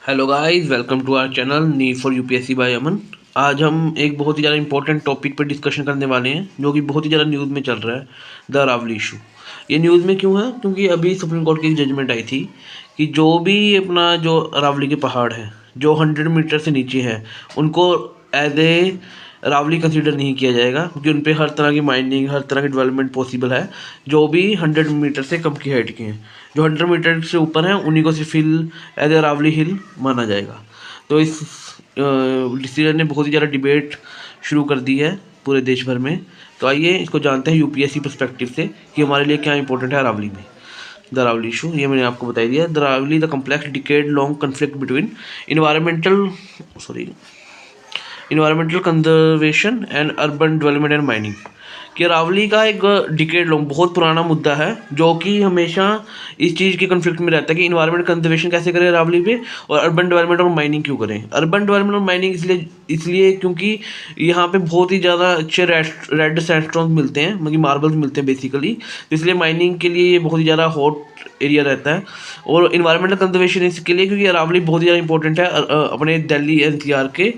Hello guys, welcome to our channel need for UPSC by Aman. आज हम एक बहुत ही ज़्यादा इंपॉर्टेंट टॉपिक पर डिस्कशन करने वाले हैं जो कि बहुत ही ज़्यादा न्यूज़ में चल रहा है, द अरावली इशू। ये न्यूज़ में क्यों है? क्योंकि अभी सुप्रीम कोर्ट की एक जजमेंट आई थी कि जो भी अपना जो अरावली के पहाड़ हैं जो 100 मीटर से नीचे है उनको एज ए अरावली कंसीडर नहीं किया जाएगा, क्योंकि उन पे हर तरह की माइनिंग, हर तरह की डेवलपमेंट पॉसिबल है जो भी 100 मीटर से कम की हाइट के हैं। जो 100 मीटर से ऊपर हैं उन्हीं को सिर्फ हिल एज ए अरावली हिल माना जाएगा। तो इस डिसीजन ने बहुत ही ज़्यादा डिबेट शुरू कर दी है पूरे देश भर में। तो आइए इसको जानते हैं यूपीएससी पर्सपेक्टिव से कि हमारे लिए क्या इंपॉर्टेंट है अरावली में। द अरावली इशू, ये मैंने आपको बता दिया। The Aravalli the complex decade long conflict between environmental sorry environmental conservation and urban development and mining. कि अरावली का एक डिकेड लॉन्ग बहुत पुराना मुद्दा है जो कि हमेशा इस चीज़ के कन्फ्लिक्ट में रहता है कि इन्वायरमेंट कंजर्वेशन कैसे करें अरावली पे, और अर्बन डेवलपमेंट और माइनिंग क्यों करें। अर्बन डेवलपमेंट और माइनिंग इसलिए क्योंकि यहाँ पे बहुत ही ज़्यादा अच्छे रेड सैंडस्टोन मिलते हैं, मतलब मार्बल्स मिलते हैं बेसिकली। तो इसलिए माइनिंग के लिए ये बहुत ही ज़्यादा हॉट एरिया रहता है। और इन्वायरमेंटल कंजर्वेशन इसके लिए क्योंकि अरावली बहुत ही ज़्यादा इंपॉर्टेंट है अपने दिल्ली एनसीआर के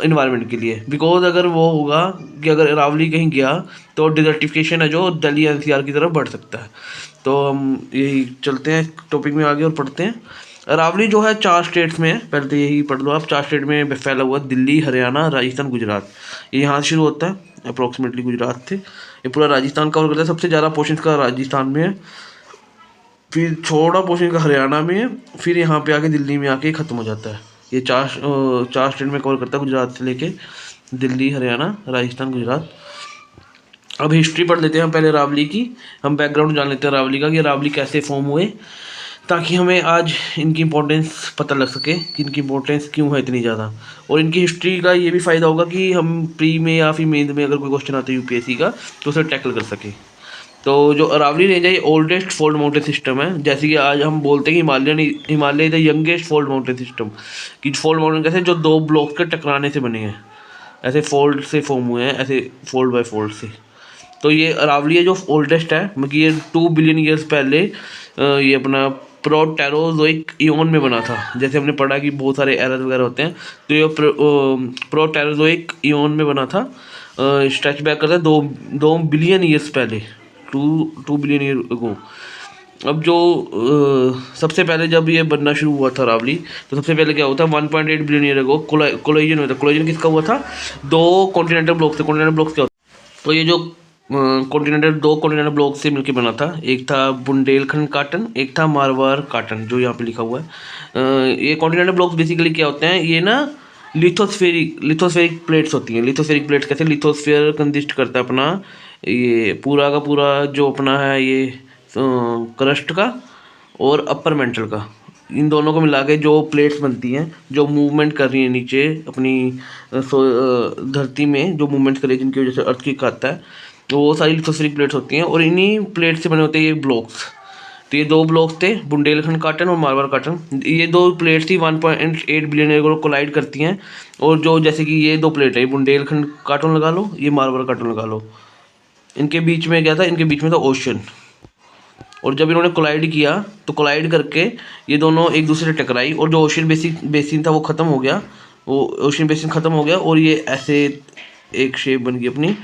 इन्वायरमेंट के लिए। बिकॉज अगर वो होगा कि अगर अरावली कहीं गया तो डिजर्टिफिकेशन है जो दिल्ली एनसीआर की तरफ बढ़ सकता है। तो हम यही चलते हैं टॉपिक में आगे और पढ़ते हैं। अरावली जो है 4 स्टेट्स में है, पहले तो यही पढ़ लो आप। 4 स्टेट में फैला हुआ है, दिल्ली, हरियाणा, राजस्थान, गुजरात। ये यहाँ से शुरू होता है अप्रोक्सीमेटली गुजरात से, ये पूरा राजस्थान कवर करता है। सबसे ज़्यादा पोर्शन का राजस्थान में है, फिर छोटा पोर्शन का हरियाणा में है, फिर यहाँ पे आके दिल्ली में आके ख़त्म हो जाता है। ये चार स्टेट में कवर करता है, गुजरात से लेके दिल्ली, हरियाणा, राजस्थान, गुजरात। अब हिस्ट्री पढ़ लेते हैं हम पहले अरावली की। हम बैकग्राउंड जान लेते हैं अरावली का कि अरावली कैसे फॉर्म हुए, ताकि हमें आज इनकी इंपॉर्टेंस पता लग सके कि इनकी इंपॉर्टेंस क्यों है इतनी ज़्यादा। और इनकी हिस्ट्री का ये भी फ़ायदा होगा कि हम प्री में या फिर मेन में अगर कोई क्वेश्चन आता है यूपीएससी का तो उसे टैकल कर सके। तो जो अरावली रेंज है ये ओल्डेस्ट फोल्ड माउंटेन सिस्टम है। जैसे कि आज हम बोलते हैं कि Himalaya the youngest fold mountain system. कि फोल्ड माउंटेन कैसे, जो दो ब्लॉक के टकराने से बने हैं, ऐसे फोल्ड से फॉर्म हुए हैं, ऐसे फोल्ड बाय फोल्ड से। तो ये अरावली है जो ओल्डेस्ट है, मतलब ये 2 बिलियन ईयर्स पहले ये अपना प्रोटेरोजोइक इयोन में बना था। जैसे हमने पढ़ा कि बहुत सारे एरर वगैरह होते हैं, तो ये प्रोटेरोजोइक इयोन में बना था। स्ट्रेच बैक करता है 2 बिलियन ईयर्स पहले, टू बिलियन ईयर अगो। अब जो सबसे पहले जब ये बनना शुरू हुआ था अरावली, तो सबसे पहले क्या हुआ था, 1.8 बिलियन ईयर अगो कोलाइजन हुआ था। कोलाइजन किसका हुआ था? दो कॉन्टिनेंटल ब्लॉक थे। कॉन्टिनेंटल ब्लॉक्स क्या होता है? तो ये जो दो कॉन्टिनेंटल ब्लॉक से मिलकर बना था, एक था बुंदेलखंड काटन, एक था मारवाड़ काटन, जो यहाँ पे लिखा हुआ है। ये कॉन्टिनेंटल ब्लॉक्स बेसिकली क्या होते हैं, ये ना लिथोस्फेरिक प्लेट्स होती हैं। लिथोस्फेरिक प्लेट्स कैसे, लिथोस्फेयर कंसिस्ट करता है अपना ये पूरा का पूरा जो अपना है ये क्रस्ट का और अपर मेंटल का, इन दोनों को मिला के जो प्लेट्स बनती हैं जो मूवमेंट कर रही है नीचे अपनी धरती में, जो मूवमेंट्स कर रही है जिनकी वजह से अर्थ क्वेक आता है, तो वो सारी लिथोस्फेरिक प्लेट्स होती हैं। और इन्हीं प्लेट से बने होते हैं ये ब्लॉक्स। तो ये दो ब्लॉक्स थे, बुंदेलखंड काटन और मारवाड़ काटन। ये दो प्लेट्स थी 1.8 बिलियन ईयर को कोलाइड करती हैं। और जो जैसे कि ये दो प्लेट है, बुंदेलखंड काटन लगा लो, ये मारवाड़ काटन लगा लो, इनके बीच में क्या था, इनके बीच में था ओशन। और जब इन्होंने कोलाइड किया तो कोलाइड करके ये दोनों एक दूसरे से टकराई, और जो ओशन बेसिन था वो ख़त्म हो गया। वो ओशन बेसिन ख़त्म हो गया और ये ऐसे एक शेप बन गई अपनी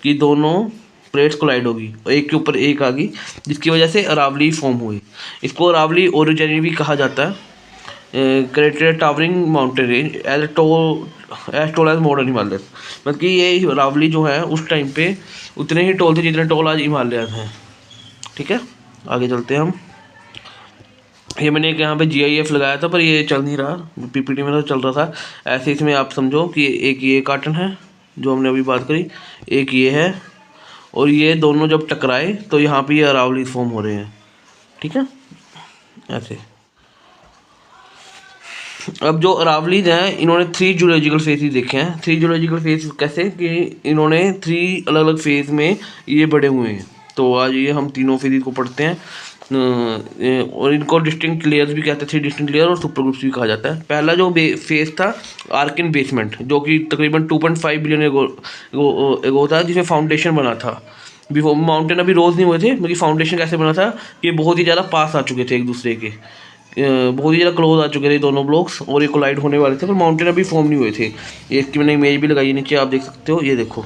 कि दोनों प्लेट्स कोलाइड होगी और एक के ऊपर एक आ गई, जिसकी वजह से अरावली फॉर्म हुई। इसको अरावली ओरिजिन भी कहा जाता है। Created towering mountain range as tall as modern Himalaya. मतलब कि ये अरावली जो है उस टाइम पे उतने ही टॉल थे जितने टॉल आज हिमालय हैं। ठीक है, आगे चलते हैं हम। ये मैंने एक यहाँ पे GIF लगाया था पर ये चल नहीं रहा, PPT में तो चल रहा था। ऐसे इसमें आप समझो कि एक ये कार्टन है जो हमने अभी बात करी, एक ये है, और ये दोनों जब टकराए तो यहाँ पे ये अरावली फॉर्म हो रहे हैं। ठीक है, ऐसे। अब जो अरावलीज हैं इन्होंने 3 जूलॉजिकल फेजेस देखे हैं। 3 जूलॉजिकल फेज कैसे कि इन्होंने 3 अलग अलग फेज में ये बड़े हुए हैं। तो आज ये हम तीनों फेज को पढ़ते हैं। और इनको डिस्टिंक्ट लेयर्स भी कहते हैं, 3 डिस्टिंक्ट लेयर और सुपर ग्रुप्स भी कहा जाता है। पहला जो फेज था आर्किन बेसमेंट, जो कि तकरीबन 2.5 बिलियन एगो था, जिसमें फाउंडेशन बना था। बिफोर माउंटेन अभी रोज नहीं हुए थे, क्योंकि फाउंडेशन कैसे बना था कि बहुत ही ज़्यादा पास आ चुके थे एक दूसरे के, बहुत ही ज़्यादा क्लोज आ चुके थे दोनों ब्लॉक्स और ये कोलाइड होने वाले थे, पर माउंटेन अभी फॉर्म नहीं हुए थे। ये इसकी मैंने इमेज भी लगाई है नीचे, आप देख सकते हो। ये देखो,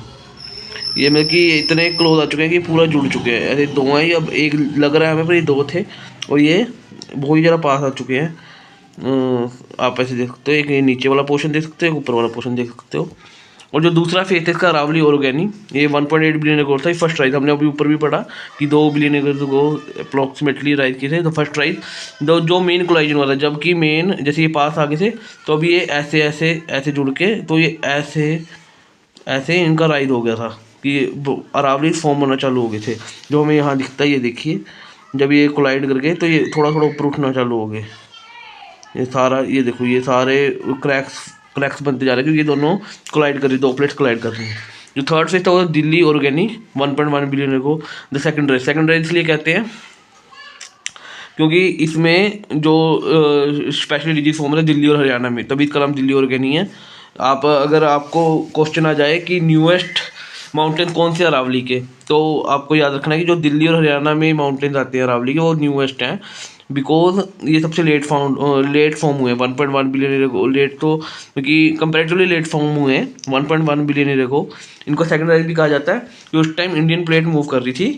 ये मतलब कि इतने क्लोज आ चुके हैं कि पूरा जुड़ चुके हैं। ऐसे दो हैं, अब एक लग रहा है हमें, पर ये दो थे और ये बहुत ही ज़्यादा पास आ चुके हैं। आप ऐसे देख सकते हो, एक ये नीचे वाला पोर्शन देख सकते हो, एक ऊपर वाला पोर्शन देख सकते हो। और जो दूसरा फेस है इसका अरावली ऑर्गेनी, ये 1.8 बिलियन गोल था। फर्स्ट राइज हमने अभी ऊपर भी पढ़ा कि 2 बिलियन को अप्रॉक्सीमेटली राइज किए थे। तो फर्स्ट राइज जो मेन कोलाइजन वाला, जबकि मेन जैसे ये पास आगे से, तो अभी ये ऐसे ऐसे ऐसे जुड़ के, तो ये ऐसे ऐसे इनका राइज हो गया था कि अरावली फॉर्म होना चालू हो गए थे, जो हमें यहाँ दिखता है। ये देखिए, जब ये कोलाइड करके तो ये थोड़ा थोड़ा ऊपर उठना चालू हो गए। ये सारा, ये देखो, ये सारे क्रैक्स बनते जा रहे हैं क्योंकि ये दोनों कोलाइड कर रही है, दो प्लेट्स कोलाइड कर रही हैं। जो थर्ड फेज था वो दिल्ली ऑर्गेनिक 1.1 बिलियन को द सेकंड रेज इसलिए कहते हैं क्योंकि इसमें जो स्पेशली डिजीज फॉर्म है दिल्ली और हरियाणा में, तभी इसका नाम दिल्ली ऑर्गेनी है। आप अगर आपको क्वेश्चन आ जाए कि न्यूएस्ट माउंटेन कौन से अरावली के, तो आपको याद रखना है कि जो दिल्ली और हरियाणा में माउंटेन्स आते हैं अरावली के, वो न्यूएस्ट हैं। बिकॉज ये सबसे लेट फॉर्म हुए हैं 1.1 बिलियन ईयर को। लेट तो क्योंकि कंपेरेटिवली लेट फॉर्म हुए हैं 1.1 बिलियन ईयर को। इनको सेकंड राइज भी कहा जाता है कि उस टाइम इंडियन प्लेट मूव कर रही थी।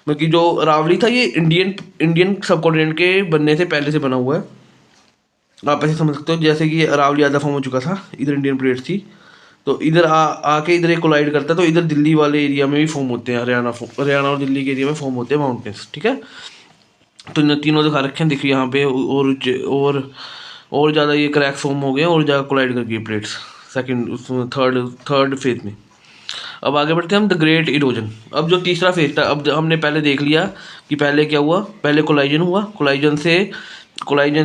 क्योंकि जो अरावली था ये इंडियन सब कॉन्टिनेंट के बनने से पहले से बना हुआ है। आप ऐसे समझ सकते हो जैसे कि ये अरावली आधा फॉर्म हो चुका था, इधर इंडियन प्लेट थी, तो इधर आके इधर एक कोलाइड करता है, तो इधर दिल्ली वाले एरिया में भी फॉर्म होते हैं, हरियाणा और दिल्ली के एरिया में फॉर्म होते हैं माउंटेन्स। ठीक है, तो इन तीनों दिखा रखे हैं, देखिए यहाँ पे। और ज़्यादा ये क्रैक फॉर्म हो गए और ज़्यादा कोलाइड कर गई प्लेट्स सेकंड थर्ड फेज में। अब आगे बढ़ते हैं हम, द ग्रेट इरोजन। अब जो तीसरा फेज था, अब हमने पहले देख लिया कि पहले क्या हुआ। पहले कोलाइजन हुआ, कोलाइजन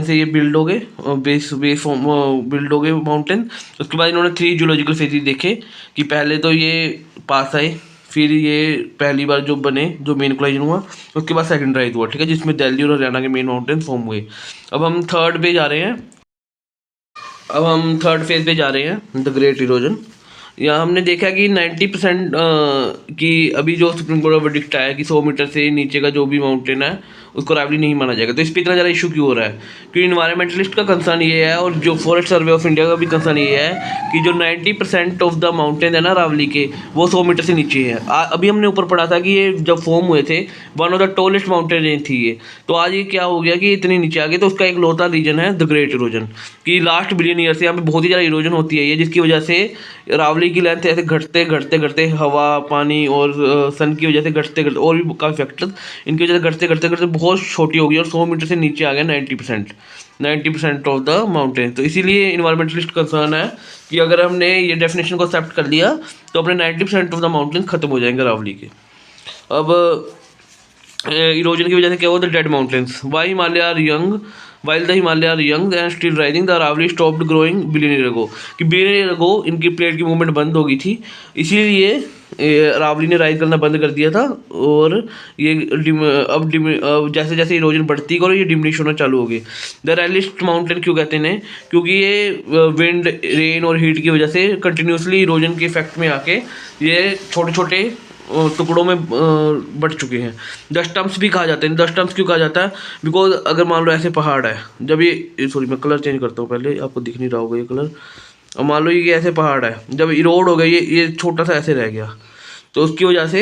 से ये बिल्ड हो गए, बेस फॉर्म बिल्ड हो गए माउंटेन। उसके बाद इन्होंने 3 जियोलॉजिकल फेजेस देखे कि पहले तो ये पास आए, फिर ये पहली बार जो बने, जो मेन कोलाइजन हुआ, उसके बाद सेकंड राइज हुआ। ठीक है, जिसमें दिल्ली और हरियाणा के मेन माउंटेन फॉर्म हुए। अब हम थर्ड पे जा रहे हैं, अब हम थर्ड फेज पे जा रहे हैं, द ग्रेट इरोजन। यहाँ हमने देखा कि 90% की अभी जो सुप्रीम कोर्ट का वर्डिक्ट आया कि 100 मीटर से नीचे का जो भी माउंटेन है उसको अरावली नहीं माना जाएगा। तो इस पर इतना ज़्यादा इशू क्यों हो रहा है? क्योंकि इन्वायरमेंटलिस्ट का कंसर्न ये है, और जो फॉरेस्ट सर्वे ऑफ इंडिया का भी कंसर्न ये है कि जो 90% ऑफ द माउंटेन है ना अरावली के, वो 100 मीटर से नीचे है। अभी हमने ऊपर पढ़ा था कि ये जब फॉर्म हुए थे, one of the tallest mountain range थी ये। तो आज ये क्या हो गया कि इतनी नीचे आ गए। तो उसका एक लौता रीजन है द ग्रेट इरोजन, कि लास्ट बिलियन ईयर से यहाँ पे बहुत ही ज़्यादा इरोजन होती है ये, जिसकी वजह से अरावली की लेंथ ऐसे घटते घटते घटते, हवा, पानी और सन की वजह से घटते घटते, और भी काफ़ी फैक्टर्स, इनकी वजह से घटते घटते घटते बहुत छोटी हो गई और 100 मीटर से नीचे आ गया 90% ऑफ द माउंटेन। तो इसीलिए इन्वायरमेंटलिस्ट कंसर्न है कि अगर हमने ये डेफिनेशन को एक्सेप्ट कर लिया तो अपने 90% ऑफ द माउंटेन खत्म हो जाएंगे अरावली के। अब इरोजन की वजह से क्या हुआ, the dead mountains, why Himalaya are young, while the Himalaya are young and still rising, the Aravalli stopped growing billion year ago. कि बिलियन ईयर अगो इनकी प्लेट की मूवमेंट बंद हो गई थी, इसीलिए अरावली ने राइज करना बंद कर दिया था। और ये अब जैसे जैसे इरोजन बढ़ती गई और ये डिमिनिश होना चालू हो गई। द रेलिस्ट माउंटेन क्यों कहते हैं, क्योंकि ये विंड, रेन और हीट की वजह से कंटिन्यूसली इरोजन के इफेक्ट में आके ये छोटे छोटे टुकड़ों में बट चुके हैं। द स्टम्प्स भी कहा जाता है। द स्टम्प्स क्यों कहा जाता है? बिकॉज अगर मान लो ऐसे पहाड़ है, जब ये सॉरी मैं कलर चेंज करता हूँ, पहले आपको दिख नहीं रहा होगा ये कलर। अब मान लो ये ऐसे पहाड़ है, जब इरोड हो गया, ये छोटा सा ऐसे रह गया, तो उसकी वजह से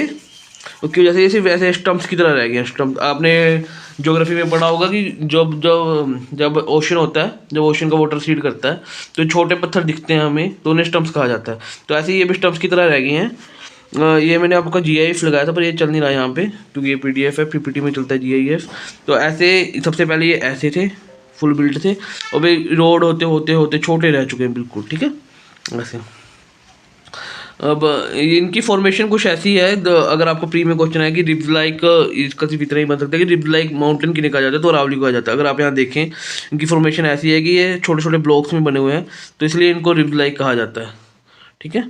ये सिर्फ ऐसे स्टम्प्स की तरह रह गया। स्टम्प आपने ज्योग्राफी में पढ़ा होगा कि जब जब जब ओशन होता है, जब ओशन का वाटर सीड करता है, तो छोटे पत्थर दिखते हैं हमें, तो उन्हें स्टम्प्स कहा जाता है। तो ऐसे ही ये भी स्टम्प्स की तरह रह गए हैं। ये मैंने आपका GIF लगाया था, पर ये चल नहीं रहा यहाँ पे क्योंकि ये PDF है, PPT में चलता है GIF। तो ऐसे सबसे पहले ये ऐसे थे, फुल बिल्ड थे, और वे रोड होते होते होते छोटे रह चुके हैं बिल्कुल। ठीक है, ऐसे। अब इनकी फॉर्मेशन कुछ ऐसी है, अगर आपको प्री में क्वेश्चन है कि रिब्स लाइक, इसका सिर्फ इतना ही बन सकता है कि रिब्स लाइक माउंटेन किन्हें कहा जाता है, तो अरावली को कहा जाता है। अगर आप यहाँ देखें, इनकी फॉर्मेशन ऐसी है कि ये छोटे छोटे ब्लॉक्स में बने हुए हैं, तो इसलिए इनको रिब्स लाइक कहा जाता है। ठीक है,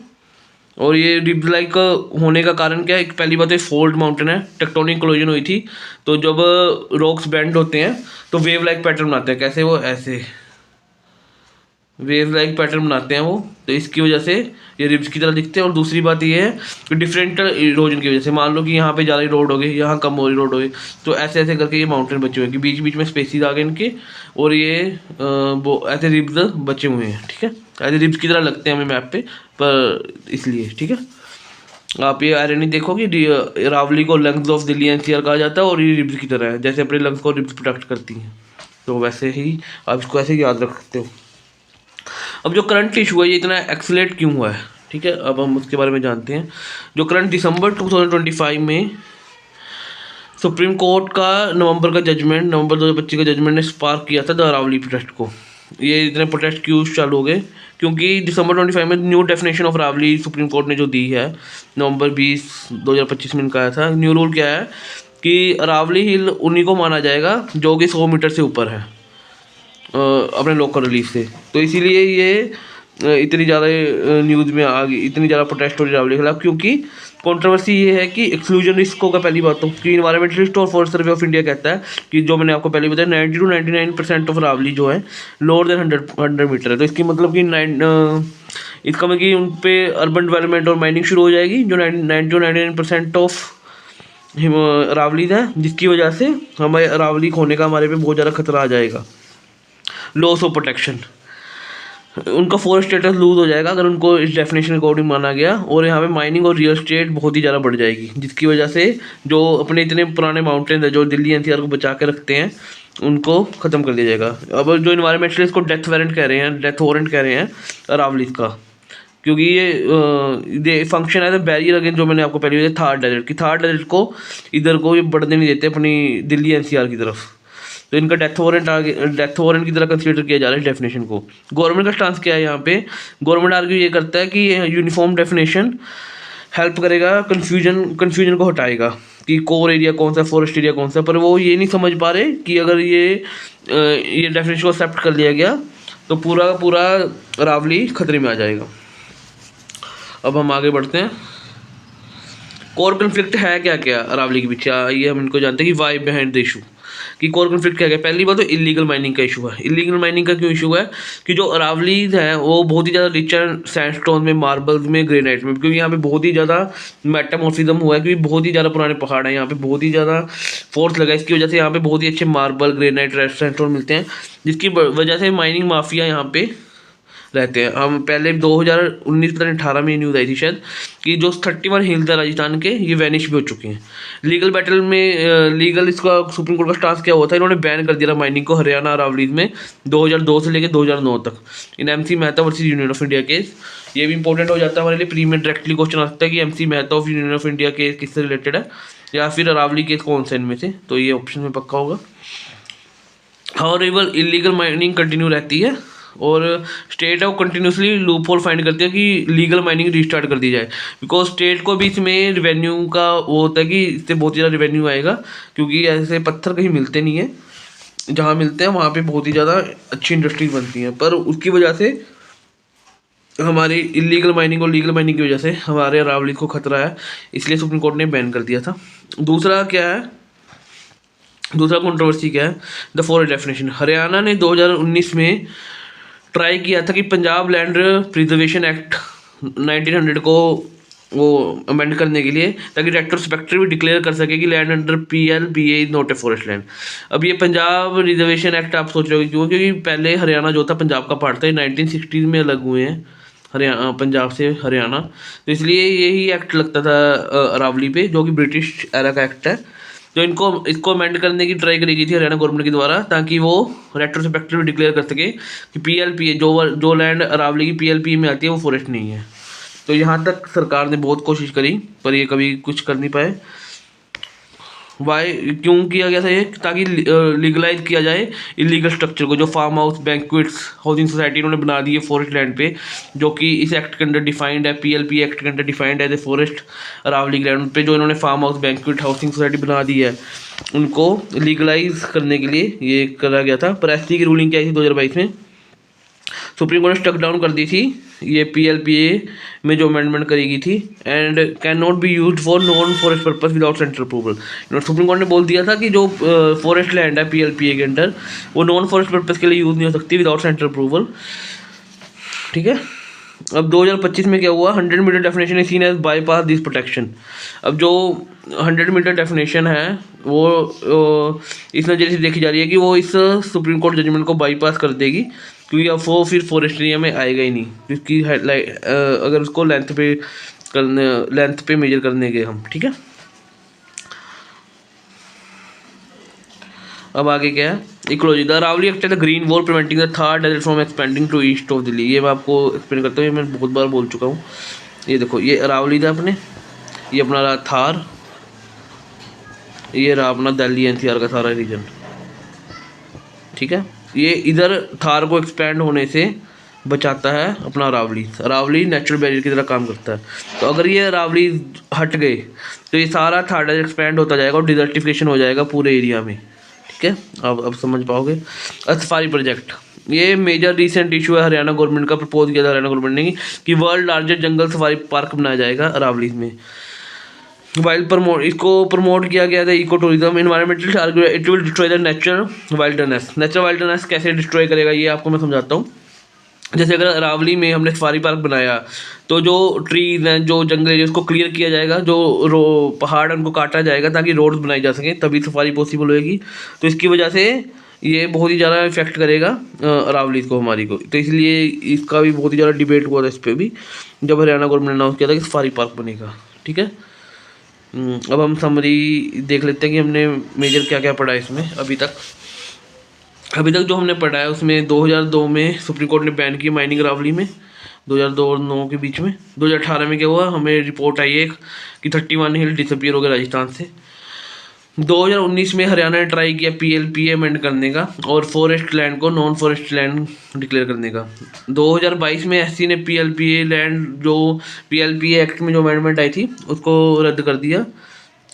और ये रिब्स लाइक होने का कारण क्या है? एक पहली बात है, फोल्ड माउंटेन है, टेक्टोनिक कोलिजन हुई थी, तो जब रॉक्स बेंड होते हैं तो वेव लाइक पैटर्न बनाते हैं। कैसे? वो ऐसे वेव लाइक पैटर्न बनाते हैं वो, तो इसकी वजह से ये रिब्स की तरह दिखते हैं। और दूसरी बात ये है कि डिफरेंशियल इरोजन की वजह से, मान लो कि यहाँ पे ज़्यादा इरोड हो गई, यहाँ कम हो इरोड हो गई, तो ऐसे ऐसे करके ये माउंटेन बचे हुए हैं कि बीच बीच में स्पेसिस आ गए इनके, और ये वो ऐसे रिब्स बचे हुए हैं, ठीक है। ऐसे रिब्स की तरह लगते हैं हमें मैप पे, पर इसलिए, ठीक है। आप ये आयरनी देखोगे, रावली को लंग्स ऑफ दिल्ली एनसीआर कहा जाता है, और ये रिब्स की तरह है, जैसे अपने लंग्स को रिब्स प्रोटेक्ट करती हैं, तो वैसे ही आप इसको ऐसे याद रख सकते हो। अब जो करंट इशू है ये इतना एक्सलेट क्यों हुआ है, ठीक है, अब हम उसके बारे में जानते हैं। जो करंट दिसंबर 2025 में सुप्रीम कोर्ट का नवंबर 2025 का जजमेंट ने स्पार्क किया था द अरावली प्रोटेस्ट को। ये इतने प्रोटेस्ट क्यों चालू हो गए, क्योंकि दिसंबर 25 में new definition of Aravalli supreme court ने जो दी है, नवंबर 20 2025 में इनका आया था। न्यू रूल क्या है कि अरावली हिल उन्हीं को माना जाएगा जो कि 100 मीटर से ऊपर है अपने लोकल रिलीफ से। तो इसीलिए ये इतनी ज़्यादा न्यूज़ में आ गई, इतनी ज़्यादा प्रोटेस्ट हो रही रावली के खिलाफ, क्योंकि कंट्रोवर्सी ये है कि एक्सक्लूजन रिस्क होगा। पहली बात तो कि इन्वायरमेंटलिस्ट और फॉरेस्ट सर्वे ऑफ इंडिया कहता है कि जो मैंने आपको पहले बताया 90 to 99% ऑफ रावली जो है लोअर देन 100 मीटर है। तो इसकी मतलब कि इसका मतलब कि उन पर अर्बन डेवलपमेंट और माइनिंग शुरू हो जाएगी जो 90 to 99% ऑफ रावली है, जिसकी वजह से हमें रावली खोने का हमारे पे बहुत ज़्यादा खतरा आ जाएगा। लॉस ऑफ प्रोटेक्शन, उनका फॉरेस्ट स्टेटस लूज हो जाएगा अगर उनको इस डेफिनेशन अकॉर्डिंग माना गया, और यहाँ पे माइनिंग और रियल एस्टेट बहुत ही ज़्यादा बढ़ जाएगी, जिसकी वजह से जो अपने इतने पुराने माउंटेन है जो दिल्ली एनसीआर को बचा के रखते हैं उनको ख़त्म कर दिया जाएगा। अब जो इन्वायरमेंटलिस्ट को डेथ वारंट कह रहे हैं, डेथ वारंट कह रहे हैं अरावली का, क्योंकि ये फंक्शन है द बैरियर अगेन, जो मैंने आपको पहले बताया थार डेजर्ट की, थार डेजर्ट को इधर को ये बढ़ने नहीं देते अपनी दिल्ली एनसीआर की तरफ। तो इनका डेथ वारंट की तरह कंसीडर किया जा रहा है डेफिनेशन को। गवर्नमेंट का स्टांस क्या है यहाँ पे, गवर्नमेंट आर्ग्यू ये करता है कि यूनिफॉर्म डेफिनेशन हेल्प करेगा, कन्फ्यूजन को हटाएगा कि कोर एरिया कौन सा, फॉरेस्ट एरिया कौन सा। पर वो ये नहीं समझ पा रहे कि अगर ये डेफिनेशन को एक्सेप्ट कर लिया गया तो पूरा का पूरा रावली खतरे में आ जाएगा। अब हम आगे बढ़ते हैं। कोर कन्फ्लिक्ट है क्या क्या अरावली के पीछे, ये हम इनको जानते हैं कि वाई बिहाइंड द इशू, कि कोर कन्फ्लिक्ट क्या है। पहली बात तो इलीगल माइनिंग का इशू है। इलीगल माइनिंग का क्यों इशू है कि जो अरावलीज हैं वो बहुत ही ज़्यादा रिच है सैंडस्टोन में, मार्बल्स में, ग्रेनाइट में, क्योंकि यहाँ पे बहुत ही ज़्यादा मेटामॉर्फिज्म हुआ है, क्योंकि बहुत ही ज़्यादा पुराने पहाड़ हैं यहाँ पे, बहुत ही ज़्यादा फोर्स लगा है, इसकी वजह से यहाँ पे बहुत ही अच्छे मार्बल, ग्रेनाइट, सैंडस्टोन मिलते हैं, जिसकी वजह से माइनिंग माफिया यहाँ पे रहते हैं। हम पहले 2019 पता नहीं 18 में न्यूज़ आई थी शायद कि जो 31 हिल्स है राजस्थान के, ये वैनिश भी हो चुके हैं। लीगल बैटल में लीगल इसका सुप्रीम कोर्ट का स्टांस क्या हुआ था, इन्होंने बैन कर दिया माइनिंग को हरियाणा अरावलीज में 2002 से लेकर 2009 तक इन MC Mehta versus union of India case. ये भी इंपॉर्टेंट हो जाता है हमारे लिए, प्री में डायरेक्टली क्वेश्चन आ सकता है कि MC Mehta of union of India case किससे रिलेटेड है, या फिर अरावली केस कौन सा इनमें से, तो ये ऑप्शन में पक्का होगा। हाउएवर इलीगल माइनिंग कंटिन्यू रहती है और स्टेट है वो कंटिन्यूसली लूप होल फाइंड करती है कि लीगल माइनिंग रिस्टार्ट कर दी जाए, बिकॉज स्टेट को भी इसमें रिवेन्यू का वो होता है कि इससे बहुत ज़्यादा रिवेन्यू आएगा, क्योंकि ऐसे पत्थर कहीं मिलते नहीं है, जहाँ मिलते हैं वहाँ पे बहुत ही ज़्यादा अच्छी इंडस्ट्री बनती हैं, पर उसकी वजह से हमारी इलीगल माइनिंग और लीगल माइनिंग की वजह से हमारे अरावली को खतरा है, इसलिए सुप्रीम कोर्ट ने बैन कर दिया था। दूसरा क्या है, दूसरा कंट्रोवर्सी क्या है, द फॉरेस्ट डेफिनेशन। हरियाणा ने 2019 में ट्राई किया था कि पंजाब लैंड प्रिजर्वेशन एक्ट 1900 को वो अमेंड करने के लिए, ताकि डायरेक्टर इंस्पेक्टर भी डिक्लेयर कर सके कि land under PLBA is not a forest land. अब ये पंजाब रिजर्वेशन एक्ट आप सोच रहे हो क्यों, क्योंकि पहले हरियाणा जो था पंजाब का पार्ट था, 1960 में अलग हुए हैं हरियाणा, पंजाब से हरियाणा, तो इसलिए यही एक्ट लगता था अरावली पे, जो कि ब्रिटिश एरा का एक्ट है। तो इसको अमेंड करने की ट्राई करी गई थी हरियाणा गवर्नमेंट के द्वारा, ताकि वो रेक्टर इंस्पेक्टर भी डिक्लेयर कर सके कि PLPA जो लैंड अरावली की PLPA में आती है वो फॉरेस्ट नहीं है। तो यहाँ तक सरकार ने बहुत कोशिश करी पर ये कभी कुछ कर नहीं पाए। वाई क्यों किया गया था ये, ताकि लीगलाइज किया जाए इलीगल स्ट्रक्चर को, जो farm house, banquets, housing society इन्होंने बना दी है फॉरेस्ट लैंड पे, जो कि इस एक्ट के अंडर डिफाइंड है, PLP एक्ट के अंडर डिफाइंड है as a forest Aravalli land पे, जो इन्होंने farm house, banquet, housing society बना दी है, उनको लीगलाइज करने के लिए ये करा गया था। पर SC की रूलिंग क्या आई थी 2022 में, सुप्रीम कोर्ट ने स्टक डाउन कर दी थी ये PLPA में जो अमेंडमेंट करी गई थी, and can not be use for non forest purpose without central approval. Supreme court ने बोल दिया था कि जो फॉरेस्ट लैंड है PLPA के अंडर, वो नॉन फॉरेस्ट पर्पस के लिए यूज़ नहीं हो सकती विदाउट सेंट्रल अप्रूवल। ठीक है। अब 2025 में क्या हुआ, 100 meter definition is seen as bypass this protection. अब जो 100 मीटर डेफिनेशन है वो इस नज़रिए से देखी जा रही है कि वो इस सुप्रीम कोर्ट जजमेंट को बाईपास कर देगी, क्योंकि अब वो फिर फॉरेस्ट एरिया में आएगा ही नहीं, क्योंकि अगर उसको लेंथ पे मेजर करने के हम, ठीक है। अब आगे क्या है, ecology. The Aravalli act the green wall preventing the Thar desert from expanding to east of Delhi. ये मैं आपको एक्सप्लेन करता हूँ, ये मैं बहुत बार बोल चुका हूँ। ये देखो, ये अरावली था अपने, ये अपना रहा थार, ये रहा अपना दिल्ली एनसीआर का सारा रीजन, ठीक है। ये इधर थार को एक्सपेंड होने से बचाता है अपना अरावली। अरावली नेचुरल बैरियर की तरह काम करता है। तो अगर ये अरावली हट गए तो ये सारा थार डेजर्ट एक्सपेंड होता जाएगा और डिजर्टिफिकेशन हो जाएगा पूरे एरिया में, ठीक है। अब समझ पाओगे। सफारी प्रोजेक्ट, ये मेजर रिसेंट इशू है हरियाणा गवर्नमेंट का, प्रपोज किया था हरियाणा गवर्नमेंट ने कि world largest jungle safari park बनाया जाएगा अरावली में। इसको प्रमोट किया गया था eco tourism. Environmental argument, it will destroy the natural wildness कैसे डिस्ट्रॉय करेगा ये आपको मैं समझाता हूँ। जैसे अगर अरावली में हमने सफारी पार्क बनाया तो जो ट्रीज हैं, जो जंगल है, उसको क्लियर किया जाएगा, जो पहाड़ है उनको काटा जाएगा ताकि रोड्स बनाई जा सकें, तभी सफारी पॉसिबल होएगी। तो इसकी वजह से ये बहुत ही ज़्यादा इफेक्ट करेगा अरावली को, हमारी को। तो इसलिए इसका भी बहुत ही ज़्यादा डिबेट हुआ था इस पर भी, जब हरियाणा गवर्नमेंट ने अनाउंस किया था कि सफारी पार्क बनेगा, ठीक है। अब हम समरी देख लेते हैं कि हमने मेजर क्या क्या पढ़ा है इसमें अभी तक जो हमने पढ़ा है उसमें 2002 में सुप्रीम कोर्ट ने बैन की माइनिंग अरावली में, 2002 और 2009 के बीच में। 2018 में क्या हुआ, हमें रिपोर्ट आई है कि 31 हिल डिसअपियर हो गए राजस्थान से। 2019 में हरियाणा ने ट्राई किया PLPA अमेंड करने का और फॉरेस्ट लैंड को नॉन फॉरेस्ट लैंड डिक्लेयर करने का। 2022 में SC ने PLPA लैंड, जो PLPA एक्ट में जो अमेंडमेंट आई थी उसको रद्द कर दिया,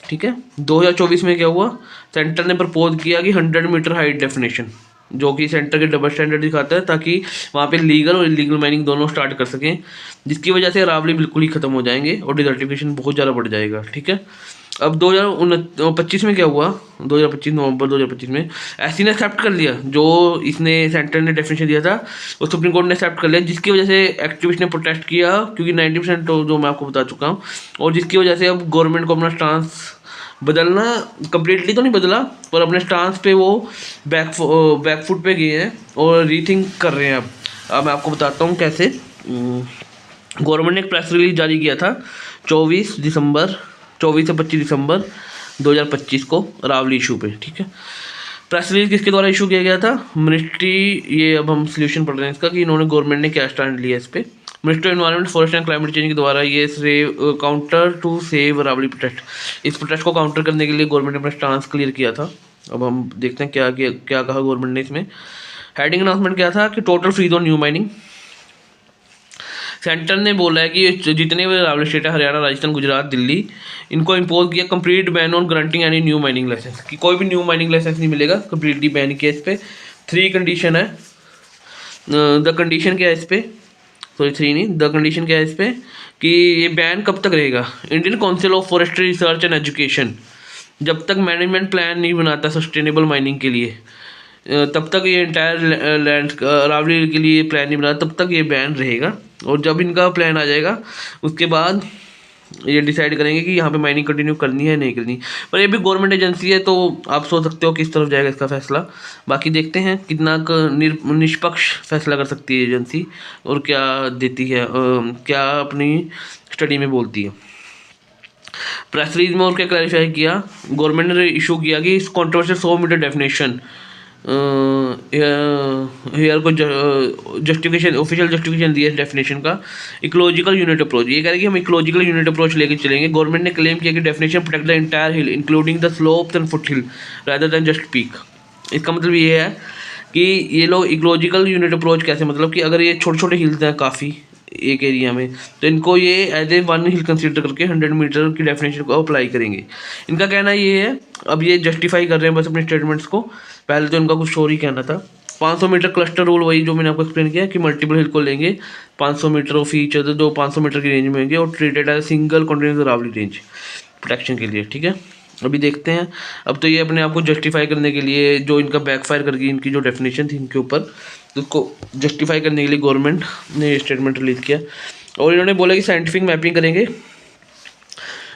ठीक है। 2024 में क्या हुआ, सेंटर ने प्रपोज किया कि 100 मीटर हाइट डेफिनेशन, जो कि सेंटर के डबल स्टैंडर्ड दिखाता है, ताकि वहाँ पे लीगल और इलीगल माइनिंग दोनों स्टार्ट कर सकें, जिसकी वजह से अरावली बिल्कुल ही खत्म हो जाएंगे और डिजर्टिफिकेशन बहुत ज़्यादा बढ़ जाएगा, ठीक है। अब 2025 में क्या हुआ, 2025 नवंबर 2025 में SC ने एक्सेप्ट कर लिया, जो इसने सेंटर ने डेफिनेशन दिया था वो सुप्रीम कोर्ट ने एक्सेप्ट कर लिया, जिसकी वजह से एक्टिविस्ट ने प्रोटेस्ट किया, क्योंकि 90% तो जो मैं आपको बता चुका हूँ, और जिसकी वजह से अब गवर्नमेंट को अपना स्टांस बदलना, कंप्लीटली तो नहीं बदला, पर अपने स्टांस पे वो बैकफुट पे गए हैं और रीथिंक कर रहे हैं। अब मैं आपको बताता हूँ कैसे। गवर्नमेंट ने एक प्रेस रिलीज जारी किया था 24 से 25 दिसंबर 2025 को अरावली इशू पे, ठीक है। प्रेस रिलीज किसके द्वारा इशू किया गया था, मिनिस्ट्री, ये अब हम सोल्यूशन पढ़ रहे हैं इसका कि इन्होंने गवर्नमेंट ने क्या स्टैंड लिया इस पर। Ministry of environment forest and climate change के द्वारा ये counter to save Aravalli protest, इस प्रोटेस्ट को काउंटर करने के लिए गवर्नमेंट ने अपना स्टांस क्लियर किया था। अब हम देखते हैं क्या कहा गवर्नमेंट ने इसमें। हेडिंग अनाउंसमेंट क्या था कि total freeze on new mining. Centre ने बोला है कि जितने भी अरावली स्टेट है, हरियाणा, राजस्थान, गुजरात, दिल्ली, इनको इम्पोज किया complete ban on granting any new mining licence, कि कोई भी न्यू माइनिंग लाइसेंस नहीं मिलेगा, कंप्लीटली बैन किया इस पर। 3 कंडीशन है। द कंडीशन क्या है इस पर, सॉरी 3 नहीं, द कंडीशन क्या है इस पर कि ये बैन कब तक रहेगा, Indian council of forestry research and education जब तक मैनेजमेंट प्लान नहीं बनाता सस्टेनेबल माइनिंग के लिए, तब तक ये इंटायर लैंड अरावली के लिए प्लान नहीं बनाता, तब तक ये बैन रहेगा। और जब इनका प्लान आ जाएगा उसके बाद ये डिसाइड करेंगे कि यहाँ पे माइनिंग कंटिन्यू करनी है नहीं करनी। पर ये भी गवर्नमेंट एजेंसी है, तो आप सोच सकते हो किस तरफ जाएगा इसका फैसला। बाकी देखते हैं कितना निष्पक्ष फैसला कर सकती है एजेंसी और क्या देती है, क्या अपनी स्टडी में बोलती है। प्रेस रिलीज में और क्या क्लैरिफाई किया, गवर्नमेंट ने इशू किया कि इस कॉन्ट्रोवर्शियल 100 मीटर डेफिनेशन हेयर को जस्टिफिकेशन, ऑफिशियल जस्टिफिकेशन दिया डेफिनेशन का। इकोलॉजिकल यूनिट अप्रोच, ये कह रहे हैं कि हम इकोलॉजिकल यूनिट अप्रोच लेके चलेंगे। गवर्नमेंट ने क्लेम किया कि definition protect the entire hill including the slopes and foot hill rather than just peak. इसका मतलब ये है कि ये लोग इकोलॉजिकल यूनिट अप्रोच कैसे, मतलब कि अगर ये छोटे छोटे हिल्स हैं काफ़ी एक एरिया में, तो इनको ये एज ए 1 हिल कंसीडर करके 100 मीटर की डेफिनेशन को अप्लाई करेंगे। इनका कहना ये है, अब ये जस्टिफाई कर रहे हैं बस अपने स्टेटमेंट्स को, पहले तो इनका कुछ और ही कहना था। 500 मीटर क्लस्टर रूल, वही जो मैंने आपको एक्सप्लेन किया कि मल्टीपल हिल को लेंगे 500 मीटर ऑफ ईच अदर, जो 500 मीटर की रेंज में होंगे और treated as single continuous Aravalli range protection के लिए, ठीक है। अभी देखते हैं। अब तो ये अपने आप को जस्टिफाई करने के लिए जो इनका बैकफायर कर गई, इनकी जो डेफिनेशन थी इनके ऊपर, तो उसको जस्टिफाई करने के लिए गवर्नमेंट ने स्टेटमेंट रिलीज़ किया और इन्होंने बोला कि साइंटिफिक मैपिंग करेंगे,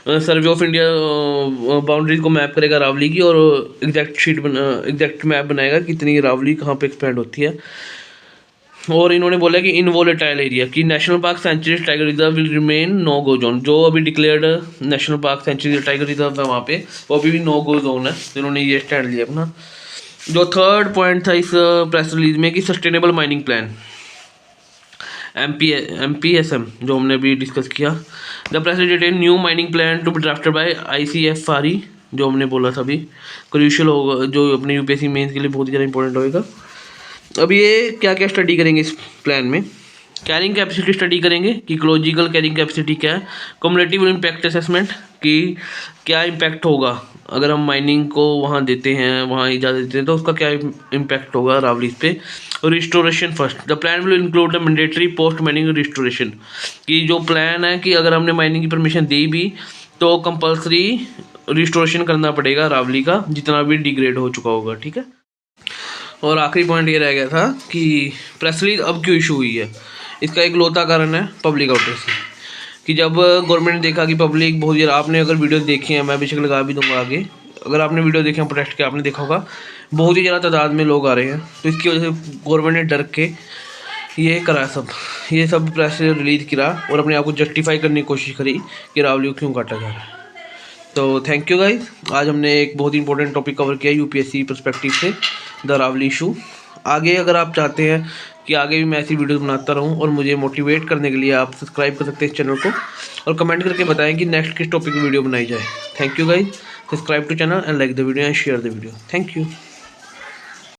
सर्वे ऑफ इंडिया बाउंड्रीज को मैप करेगा अरावली की और एग्जैक्ट मैप बनाएगा कितनी अरावली कहाँ पे एक्सपेंड होती है। और इन्होंने बोला कि इन वोलेटाइल एरिया की national park sanctuary tiger reserve will remain no go zone, जो अभी declared national park sanctuary tiger reserve है वहाँ पे वो अभी भी नो गो जोन है। तो इन्होंने ये स्टैंड लिया अपना। जो थर्ड पॉइंट था इस प्रेस रिलीज में कि सस्टेनेबल माइनिंग प्लान MPSM जो हमने अभी डिस्कस किया। The president new mining plan to be drafted by ICFRE जो हमने बोला था अभी क्रूशियल होगा, जो अपने UPSC मेंस के लिए बहुत ही ज़्यादा इंपॉर्टेंट होगा। अब ये क्या क्या स्टडी करेंगे इस प्लान में, कैरिंग कैपेसिटी स्टडी करेंगे कि इकोलॉजिकल कैरिंग कैपेसिटी क्या है, कम्युलेटिव इम्पैक्ट असेसमेंट कि क्या इम्पैक्ट होगा अगर हम माइनिंग को वहाँ देते हैं, वहाँ इजाज़त देते हैं तो उसका क्या इम्पैक्ट होगा अरावलीज पे, और restoration first. The plan will include the mandatory post mining restoration कि जो प्लान है कि अगर हमने माइनिंग की परमिशन दी भी तो कंपल्सरी रिस्टोरेशन करना पड़ेगा अरावली का जितना भी डिग्रेड हो चुका होगा, ठीक है। और आखिरी पॉइंट ये रह गया था कि प्रेस रिलीज अब क्यों इशू हुई है। इसका एक लौता कारण है पब्लिक आउटरीच कि जब गवर्नमेंट ने देखा कि पब्लिक बहुत ज़्यादा, आपने अगर वीडियो देखी है मैं बेशक लगा भी दूंगा आगे, अगर आपने वीडियो देखे हैं प्रोटेस्ट के आपने देखा होगा बहुत ही ज़्यादा तादाद में लोग आ रहे हैं, तो इसकी वजह से गवर्नमेंट ने डर के ये करा ये सब प्रेस रिलीज करा और अपने आप को जस्टिफाई करने की कोशिश करी कि अरावली को क्यों काटा जा रहा है। तो थैंक यू गाइज, आज हमने एक बहुत ही इंपॉर्टेंट टॉपिक कवर किया UPSC पर्सपेक्टिव से, द अरावली इशू। आगे अगर आप चाहते हैं कि आगे भी मैं ऐसी वीडियोस बनाता रहूं और मुझे मोटिवेट करने के लिए आप सब्सक्राइब कर सकते हैं इस चैनल को और कमेंट करके बताएं कि नेक्स्ट किस टॉपिक की वीडियो बनाई जाए। Thank you guys, subscribe to channel and like the video and share the video. Thank you.